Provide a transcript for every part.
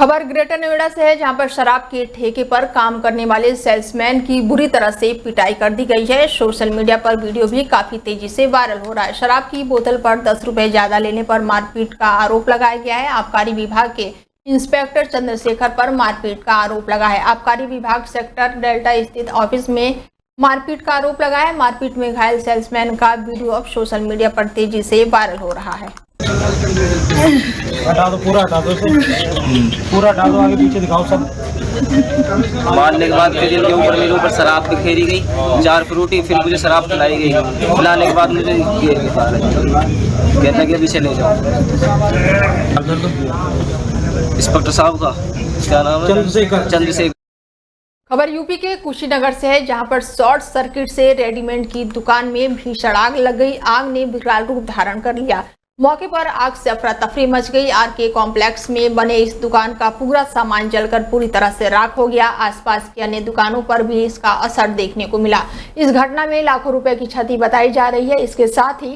खबर ग्रेटर नोएडा से है, जहां पर शराब के ठेके पर काम करने वाले सेल्समैन की बुरी तरह से पिटाई कर दी गई है। सोशल मीडिया पर वीडियो भी काफी तेजी से वायरल हो रहा है। शराब की बोतल पर 10 रुपए ज्यादा लेने पर मारपीट का आरोप लगाया गया है। आबकारी विभाग के इंस्पेक्टर चंद्रशेखर पर मारपीट का आरोप लगा है। आबकारी विभाग सेक्टर डेल्टा स्थित ऑफिस में मारपीट का आरोप लगा है। मारपीट में घायल सेल्समैन का वीडियो अब सोशल मीडिया पर तेजी से वायरल हो रहा है। हटा दो, पूरा हटा दो, पूरा हटा दो, आगे पीछे दिखाओ सब। मारने के बाद फिर इनके ऊपर मेरे ऊपर शराब बिखेरी गई, 4 फ्रूटी, फिर मुझे शराब पिलाई गई। पिलाने के बाद मुझे कहता कि अभी चले जाओ। इंस्पेक्टर साहब का क्या नाम है? चंद्रशेखर। खबर यूपी के कुशीनगर से है, जहां पर शॉर्ट सर्किट से रेडीमेड की दुकान में भीषण आग लग गई। आग ने विकराल रूप धारण कर लिया। मौके पर आग से अफरा तफरी मच गई। आरके कॉम्प्लेक्स में बने इस दुकान का पूरा सामान जलकर पूरी तरह से राख हो गया। आसपास की अन्य दुकानों पर भी इसका असर देखने को मिला। इस घटना में लाखों रुपए की क्षति बताई जा रही है। इसके साथ ही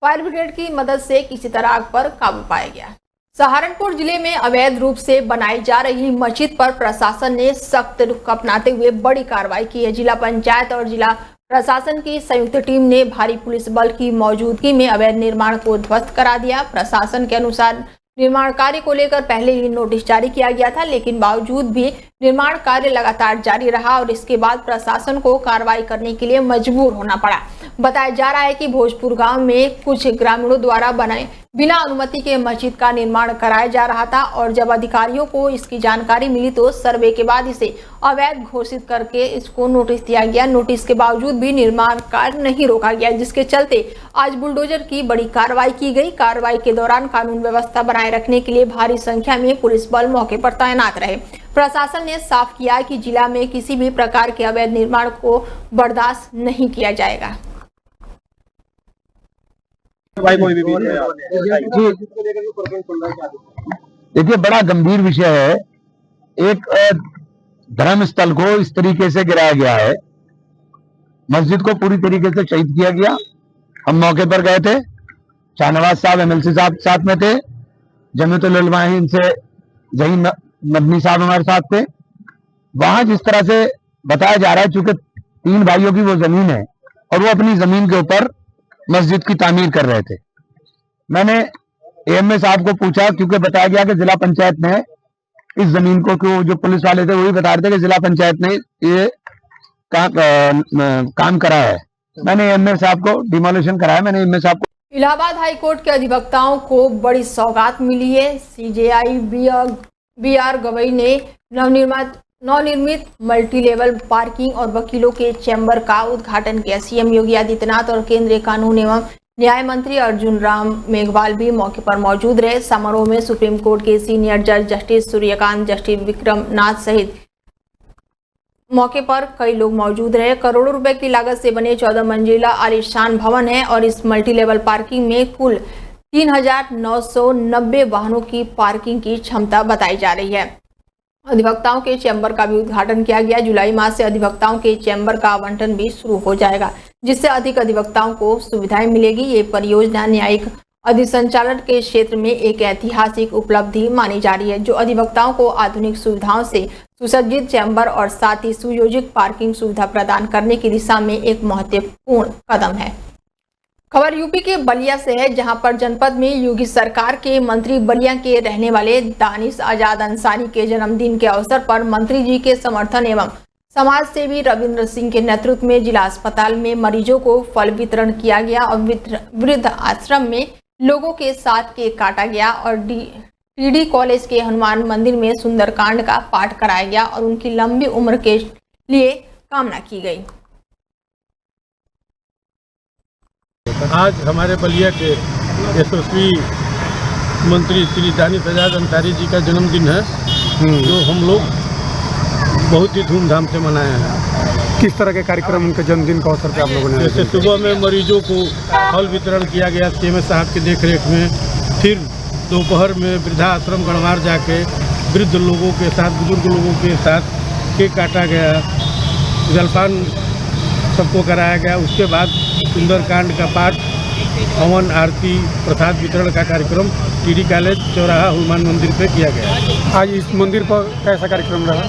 फायर ब्रिगेड की मदद से किसी तरह आग पर काबू पाया गया। सहारनपुर जिले में अवैध रूप से बनाई जा रही मस्जिद पर प्रशासन ने सख्त रुख अपनाते हुए बड़ी कार्रवाई की है। जिला पंचायत और जिला प्रशासन की संयुक्त टीम ने भारी पुलिस बल की मौजूदगी में अवैध निर्माण को ध्वस्त करा दिया। प्रशासन के अनुसार निर्माण कार्य को लेकर पहले ही नोटिस जारी किया गया था, लेकिन बावजूद भी निर्माण कार्य लगातार जारी रहा और इसके बाद प्रशासन को कार्रवाई करने के लिए मजबूर होना पड़ा। बताया जा रहा है कि भोजपुर गांव में कुछ ग्रामीणों द्वारा बनाए बिना अनुमति के मस्जिद का निर्माण कराया जा रहा था और जब अधिकारियों को इसकी जानकारी मिली तो सर्वे के बाद इसे अवैध घोषित करके इसको नोटिस दिया गया। नोटिस के बावजूद भी निर्माण कार्य नहीं रोका गया, जिसके चलते आज बुलडोजर की बड़ी कार्रवाई की गई। कार्रवाई के दौरान कानून व्यवस्था बनाए रखने के लिए भारी संख्या में पुलिस बल मौके पर तैनात रहे। प्रशासन ने साफ किया कि जिला में किसी भी प्रकार के अवैध निर्माण को बर्दाश्त नहीं किया जाएगा। देखिए, बड़ा गंभीर विषय है। एक धर्म स्थल को इस तरीके से गिराया गया है, मस्जिद को पूरी तरीके से शहीद किया गया। हम मौके पर गए थे, शाहनवाज साहब MLC साहब साथ में थे, जमीयतुल उलमा हिंद से जहीन नदमी साहब हमारे साथ थे। वहां जिस तरह से बताया जा रहा है, चूंकि 3 भाइयों की वो जमीन है और वो अपनी जमीन के ऊपर मस्जिद की तामीर कर रहे थे। मैंने AMA साहब को पूछा, क्योंकि बताया गया कि जिला पंचायत ने इस जमीन को, क्यों जो पुलिस वाले थे वही बता रहे थे कि जिला पंचायत ने ये काम कराया है। मैंने AMA साहब को डिमोलिशन कराया। मैंने AMA साहब को इलाहाबाद हाई कोर्ट के अधिवक्ताओं को बड़ी सौगात मिली है। CJI BR गवई ने नवनिर्मित मल्टी लेवल पार्किंग और वकीलों के चैम्बर का उद्घाटन किया। CM योगी आदित्यनाथ और केंद्रीय कानून एवं न्याय मंत्री अर्जुन राम मेघवाल भी मौके पर मौजूद रहे। समारोह में सुप्रीम कोर्ट के सीनियर जज जस्टिस सूर्यकांत, जस्टिस विक्रम नाथ सहित मौके पर कई लोग मौजूद रहे। करोड़ों रुपए की लागत से बने 14 मंजिला आलीशान भवन है और इस मल्टी लेवल पार्किंग में कुल 3990 वाहनों की पार्किंग की क्षमता बताई जा रही है। अधिवक्ताओं के चैम्बर का भी उद्घाटन किया गया। जुलाई माह से अधिवक्ताओं के चैम्बर का आवंटन भी शुरू हो जाएगा, जिससे अधिक अधिवक्ताओं को सुविधाएं मिलेगी। ये परियोजना न्यायिक अधिसंचालन के क्षेत्र में एक ऐतिहासिक उपलब्धि मानी जा रही है, जो अधिवक्ताओं को आधुनिक सुविधाओं से सुसज्जित चैम्बर और साथ ही सुयोजित पार्किंग सुविधा प्रदान करने की दिशा में एक महत्वपूर्ण कदम है। खबर यूपी के बलिया से है, जहां पर जनपद में योगी सरकार के मंत्री बलिया के रहने वाले दानिश आजाद अंसारी के जन्मदिन के अवसर पर मंत्री जी के समर्थन एवं समाज सेवी रविंद्र सिंह के नेतृत्व में जिला अस्पताल में मरीजों को फल वितरण किया गया और वृद्ध आश्रम में लोगों के साथ केक काटा गया और TD कॉलेज के हनुमान मंदिर में सुंदरकांड का पाठ कराया गया और उनकी लंबी उम्र के लिए कामना की गई। आज हमारे बलिया के यशस्वी मंत्री श्री दानिश आजाद अंसारी जी का जन्मदिन है, जो हम लोग बहुत ही धूमधाम से मनाए हैं। किस तरह के कार्यक्रम उनके जन्मदिन के अवसर पे आप लोगों ने? जैसे सुबह में मरीजों को फल वितरण किया गया CM साहब की देखरेख में, फिर दोपहर में वृद्धाश्रम गणवार जाके वृद्ध लोगों के साथ, बुजुर्ग लोगों के साथ केक काटा गया, जलपान सबको कराया गया। उसके बाद सुंदरकांड का पाठ हवन आरती प्रसाद वितरण का कार्यक्रम टीडी कॉलेज चौराहा हनुमान मंदिर पे किया गया। आज इस मंदिर पर कैसा कार्यक्रम रहा?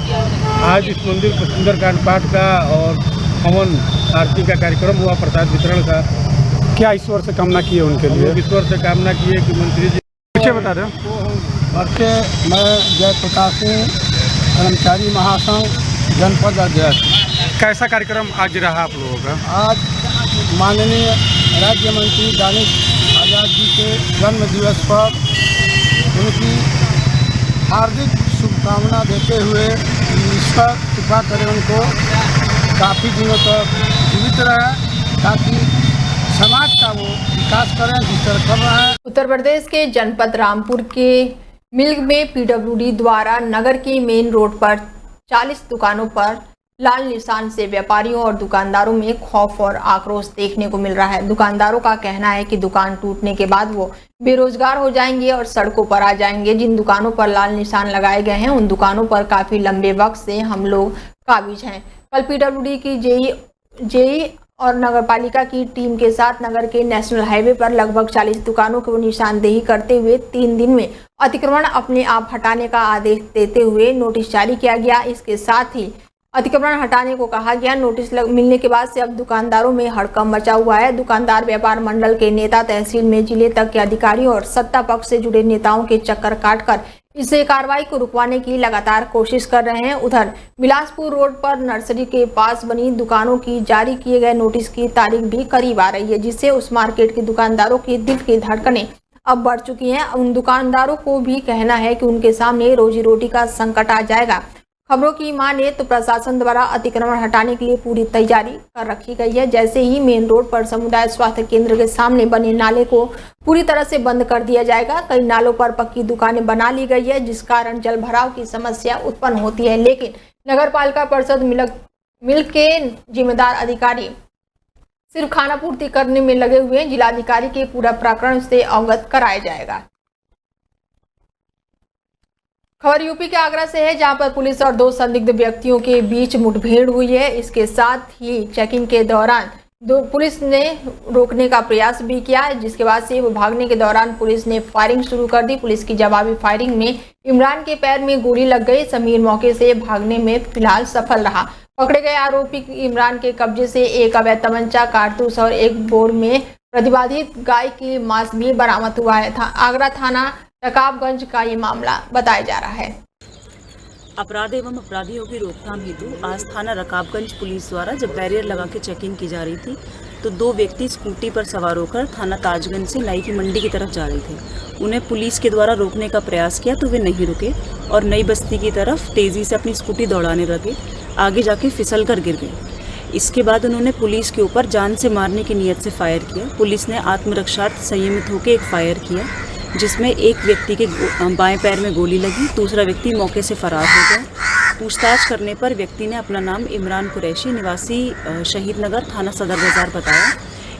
आज इस मंदिर पर सुंदरकांड पाठ का और हवन आरती का कार्यक्रम हुआ, प्रसाद वितरण का। क्या ईश्वर से कामना की है उनके लिए? ईश्वर से कामना की है कि मंत्री जी क्या बता रहे हो? मैं जय प्रकाश सिंह, कर्मचारी महासंघ जनपद अध्यक्ष। कैसा कार्यक्रम आज रहा आप लोगों का? आज माननीय राज्य मंत्री दानिश आज़ाद जी के जन्म दिवस पर उनकी हार्दिक शुभकामना देते हुए ईश्वर कृपा करें उनको काफ़ी दिनों तक जीवित रहे, ताकि समाज का वो विकास करें जिस तरह कर रहा है। उत्तर प्रदेश के जनपद रामपुर के मिल्क में पीडब्ल्यूडी द्वारा नगर की मेन रोड पर 40 दुकानों पर लाल निशान से व्यापारियों और दुकानदारों में खौफ और आक्रोश देखने को मिल रहा है। दुकानदारों का कहना है कि दुकान टूटने के बाद वो बेरोजगार हो जाएंगे और सड़कों पर आ जाएंगे। जिन दुकानों पर लाल निशान लगाए गए हैं उन दुकानों पर काफी लंबे वक्त से हम लोग काबिज हैं। कल पीडब्ल्यूडी की जेई और नगरपालिका की टीम के साथ नगर के नेशनल हाईवे पर लगभग 40 दुकानों को निशानदेही करते हुए 3 दिन में अतिक्रमण अपने आप हटाने का आदेश देते हुए नोटिस जारी किया गया। इसके साथ ही अतिक्रमण हटाने को कहा गया। नोटिस मिलने के बाद से अब दुकानदारों में हड़कंप मचा हुआ है। दुकानदार व्यापार मंडल के नेता तहसील में जिले तक के अधिकारियों और सत्ता पक्ष से जुड़े नेताओं के चक्कर काटकर इसे कार्रवाई को रुकवाने की लगातार कोशिश कर रहे हैं। उधर बिलासपुर रोड पर नर्सरी के पास बनी दुकानों की जारी किए गए नोटिस की तारीख भी करीब आ रही है, जिससे उस मार्केट के दुकानदारों की दिल की धड़कनें अब बढ़ चुकी हैं। उन दुकानदारों को भी कहना है कि उनके सामने रोजी रोटी का संकट आ जाएगा। खबरों की माने तो प्रशासन द्वारा अतिक्रमण हटाने के लिए पूरी तैयारी कर रखी गई है। जैसे ही मेन रोड पर समुदाय स्वास्थ्य केंद्र के सामने बने नाले को पूरी तरह से बंद कर दिया जाएगा। कई नालों पर पक्की दुकानें बना ली गई है, जिस कारण जल भराव की समस्या उत्पन्न होती है। लेकिन नगर पालिका परिषद मिल्क के जिम्मेदार अधिकारी सिर्फ खाना पूर्ति करने में लगे हुए हैं। जिलाधिकारी के पूरा प्रकरण से अवगत कराया जाएगा। खबर यूपी के आगरा से है, जहां पर पुलिस और 2 संदिग्ध व्यक्तियों के बीच मुठभेड़ हुई है। इसके साथ ही चेकिंग के दौरान पुलिस ने रोकने का प्रयास भी किया, जिसके बाद से वो भागने के दौरान पुलिस ने फायरिंग शुरू कर दी। पुलिस की जवाबी फायरिंग में इमरान के पैर में गोली लग गई। समीर मौके से भागने में फिलहाल सफल रहा। पकड़े गए आरोपी इमरान के कब्जे से एक अवैध तमंचा, कारतूस और एक बोर में प्रतिबंधित गाय की मांस भी बरामद हुआ है। आगरा थाना रकाबगंज का ये मामला बताया जा रहा है। अपराध एवं अपराधियों की रोकथाम हेतु आज थाना रकाबगंज पुलिस द्वारा जब बैरियर लगा के चेकिंग की जा रही थी तो 2 व्यक्ति स्कूटी पर सवार होकर थाना ताजगंज से नई की मंडी की तरफ जा रहे थे। उन्हें पुलिस के द्वारा रोकने का प्रयास किया तो वे नहीं रुके और नई बस्ती की तरफ तेजी से अपनी स्कूटी दौड़ाने लगे। आगे जाके फिसल कर गिर गए। इसके बाद उन्होंने पुलिस के ऊपर जान से मारने की नीयत से फायर किया। पुलिस ने आत्मरक्षार्थ संयमित होकर एक फायर किया, जिसमें एक व्यक्ति के बाएं पैर में गोली लगी। दूसरा व्यक्ति मौके से फरार हो गया। पूछताछ करने पर व्यक्ति ने अपना नाम इमरान कुरैशी निवासी शहीद नगर थाना सदर बाजार बताया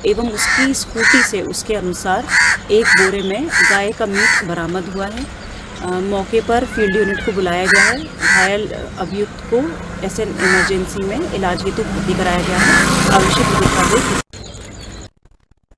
एवं उसकी स्कूटी से उसके अनुसार एक बोरे में गाय का मीट बरामद हुआ है। मौके पर फील्ड यूनिट को बुलाया गया है। घायल अभियुक्त को एसएन इमरजेंसी में इलाज हेतु भर्ती कराया गया है। आवश्यक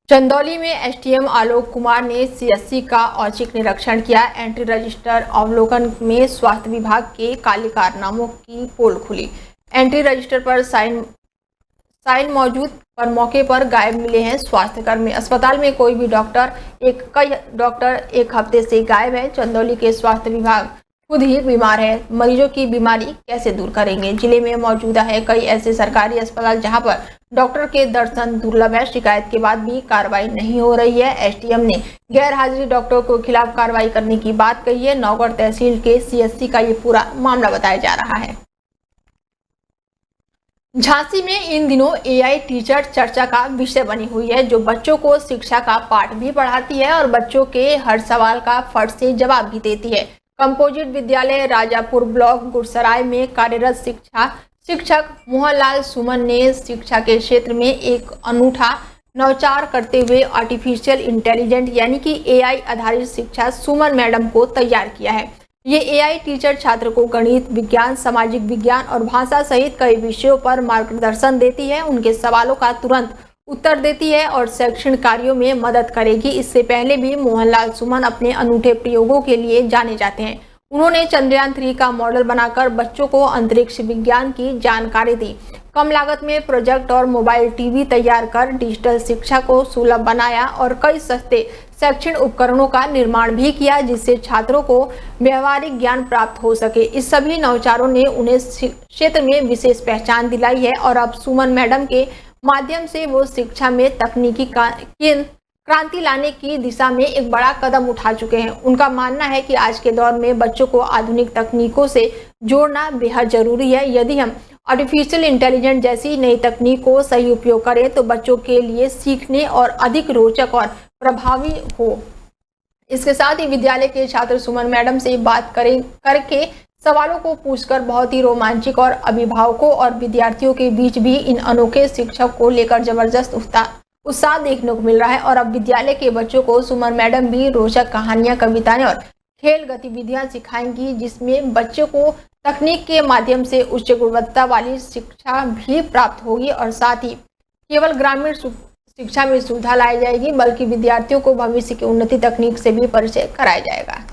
चंदौली में एसडीएम आलोक कुमार ने सीएससी का औचक निरीक्षण किया। एंट्री रजिस्टर अवलोकन में स्वास्थ्य विभाग के काले कारनामों की पोल खुली। एंट्री रजिस्टर पर साइन मौजूद पर मौके पर गायब मिले हैं स्वास्थ्यकर्मी। अस्पताल में कोई भी कई डॉक्टर एक हफ्ते से गायब है। चंदौली के स्वास्थ्य विभाग खुद ही बीमार है, मरीजों की बीमारी कैसे दूर करेंगे। जिले में मौजूदा है कई ऐसे सरकारी अस्पताल जहां पर डॉक्टर के दर्शन दुर्लभ है। शिकायत के बाद भी कार्रवाई नहीं हो रही है। एसडीएम ने गैर हाजिरी डॉक्टरों के खिलाफ कार्रवाई करने की बात कही है। नौगढ़ तहसील के सीएससी का ये पूरा मामला बताया जा रहा है। झांसी में इन दिनों एआई टीचर चर्चा का विषय बनी हुई है, जो बच्चों को शिक्षा का पाठ भी पढ़ाती है और बच्चों के हर सवाल का फट से जवाब भी देती है। कंपोजिट विद्यालय राजापुर ब्लॉक गुरसराय में कार्यरत शिक्षक मोहनलाल सुमन ने शिक्षा के क्षेत्र में एक अनूठा नवाचार करते हुए आर्टिफिशियल इंटेलिजेंट यानी कि एआई आधारित शिक्षा सुमन मैडम को तैयार किया है। ये एआई टीचर छात्र को गणित, विज्ञान, सामाजिक विज्ञान और भाषा सहित कई विषयों पर मार्गदर्शन देती है। उनके सवालों का तुरंत उत्तर देती है और शैक्षणिक कार्यों में मदद करेगी। इससे पहले भी मोहनलाल सुमन अपने अनूठे प्रयोगों के लिए जाने जाते हैं। उन्होंने चंद्रयान 3 का मॉडल बनाकर बच्चों को अंतरिक्ष विज्ञान की जानकारी दी। कम लागत में प्रोजेक्ट और मोबाइल टीवी तैयार कर डिजिटल शिक्षा को सुलभ बनाया और कई सस्ते शैक्षणिक उपकरणों का निर्माण भी किया, जिससे छात्रों को व्यवहारिक ज्ञान प्राप्त हो सके। इस सभी नवाचारों ने उन्हें क्षेत्र में विशेष पहचान दिलाई है और अब सुमन मैडम के माध्यम से वो शिक्षा में तकनीकी क्रांति लाने की दिशा में एक बड़ा कदम उठा चुके हैं। उनका मानना है कि आज के दौर में बच्चों को आधुनिक तकनीकों से जोड़ना बेहद जरूरी है। यदि हम आर्टिफिशियल इंटेलिजेंस जैसी नई तकनीक को सही उपयोग करें तो बच्चों के लिए सीखने और अधिक रोचक और प्रभावी हो। इसके साथ ही विद्यालय के छात्र सुमन मैडम से बात करके सवालों को पूछकर बहुत ही रोमांचक और अभिभावकों और विद्यार्थियों के बीच भी इन अनोखे शिक्षक को लेकर जबरदस्त उत्साह देखने को मिल रहा है। और अब विद्यालय के बच्चों को सुमन मैडम भी रोचक कहानियां, कविताएं और खेल गतिविधियां सिखाएंगी, जिसमें बच्चों को तकनीक के माध्यम से उच्च गुणवत्ता वाली शिक्षा भी प्राप्त होगी और साथ ही केवल ग्रामीण शिक्षा में सुविधा लाई जाएगी, बल्कि विद्यार्थियों को भविष्य की उन्नति तकनीक से भी परिचय कराया जाएगा।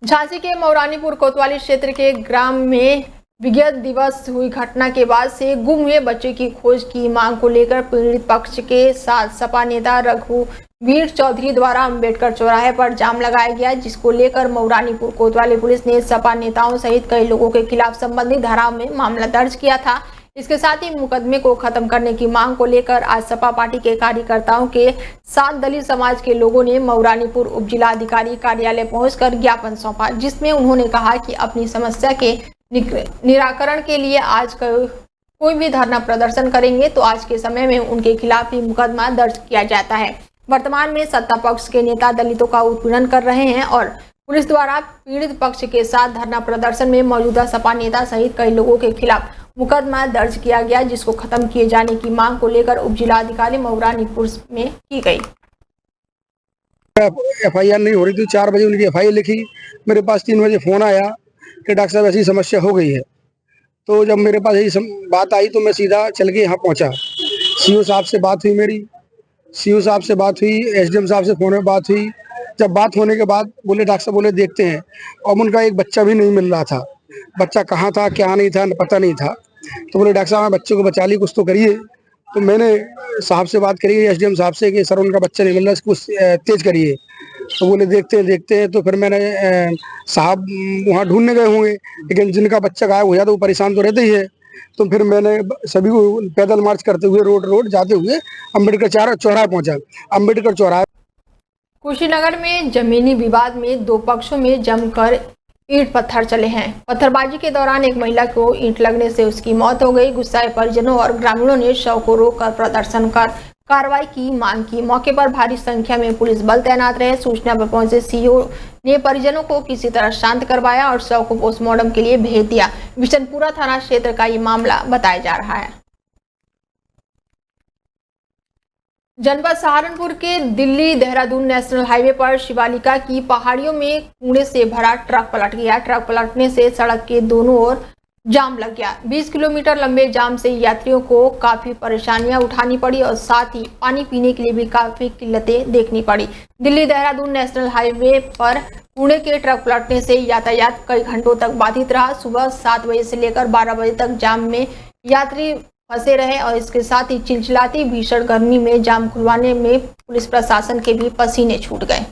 झांसी के मौरानीपुर कोतवाली क्षेत्र के ग्राम में विगत दिवस हुई घटना के बाद से गुम हुए बच्चे की खोज की मांग को लेकर पीड़ित पक्ष के साथ सपा नेता रघुवीर चौधरी द्वारा अंबेडकर चौराहे पर जाम लगाया गया, जिसको लेकर मौरानीपुर कोतवाली पुलिस ने सपा नेताओं सहित कई लोगों के खिलाफ संबंधित धाराओं में मामला दर्ज किया था। इसके साथ ही मुकदमे को खत्म करने की मांग को लेकर आज सपा पार्टी के कार्यकर्ताओं के साथ दलित समाज के लोगों ने मौरानीपुर उप जिलाधिकारी कार्यालय पहुंचकर ज्ञापन सौंपा, जिसमें उन्होंने कहा कि अपनी समस्या के निराकरण के लिए आज कोई भी धरना प्रदर्शन करेंगे तो आज के समय में उनके खिलाफ ही मुकदमा दर्ज किया जाता है। वर्तमान में सत्ता पक्ष के नेता दलितों का उत्पीड़न कर रहे हैं और पुलिस द्वारा पीड़ित पक्ष के साथ धरना प्रदर्शन में मौजूदा सपा नेता सहित कई लोगों के खिलाफ मुकदमा दर्ज किया गया, जिसको खत्म किए जाने की मांग को लेकर उप जिलाधिकारी मौरानीपुर में की गई। FIR नहीं हो रही थी, 4 बजे उनकी FIR लिखी। मेरे पास 3 बजे फोन आया कि डॉक्टर साहब ऐसी समस्या हो गई है। तो जब मेरे पास यही बात आई तो मैं सीधा चल के यहाँ पहुँचा। CO साहब से बात हुई, मेरी CO साहब से बात हुई, SDM साहब से फोन में बात हुई। जब बात होने के बाद बोले डॉक्टर साहब बोले देखते हैं, और उनका एक बच्चा भी नहीं मिल रहा था। बच्चा कहाँ था क्या नहीं था पता नहीं था। तो बोले डॉक्टर साहब बच्चे को बचा ली, कुछ तो करिए। तो मैंने साहब से बात करी SDM साहब से कि सर उनका बच्चा नहीं मिल रहा, कुछ तेज करिए। तो बोले देखते हैं। तो फिर मैंने साहब वहाँ ढूंढने गए होंगे, लेकिन जिनका बच्चा गायब हो जाता वो परेशान तो रहते ही है। तो फिर मैंने सभी को पैदल मार्च करते हुए रोड जाते हुए अम्बेडकर चौराहे पहुँचा। अम्बेडकर चौराहे कुशीनगर में जमीनी विवाद में 2 पक्षों में जमकर ईंट पत्थर चले हैं। पत्थरबाजी के दौरान एक महिला को ईंट लगने से उसकी मौत हो गई। गुस्साए परिजनों और ग्रामीणों ने शव को रोककर प्रदर्शन कर कार्रवाई की मांग की। मौके पर भारी संख्या में पुलिस बल तैनात रहे। सूचना पर पहुंचे CO ने परिजनों को किसी तरह शांत करवाया और शव को पोस्टमार्टम के लिए भेज दिया। बिशनपुरा थाना क्षेत्र का ये मामला बताया जा रहा है। जनपद सहारनपुर के दिल्ली देहरादून नेशनल हाईवे पर शिवालिका की पहाड़ियों में कूड़े से भरा ट्रक पलट गया। ट्रक पलटने से सड़क के दोनों ओर जाम लग गया। 20 किलोमीटर लंबे जाम से यात्रियों को काफी परेशानियां उठानी पड़ी और साथ ही पानी पीने के लिए भी काफी किल्लतें देखनी पड़ी। दिल्ली देहरादून नेशनल हाईवे पर कूड़े के ट्रक पलटने से यातायात कई घंटों तक बाधित रहा। सुबह 7 बजे से लेकर 12 बजे तक जाम में यात्री फंसे रहे और इसके साथ ही चिलचिलाती भीषण गर्मी में जाम खुलवाने में पुलिस प्रशासन के भी पसीने छूट गए।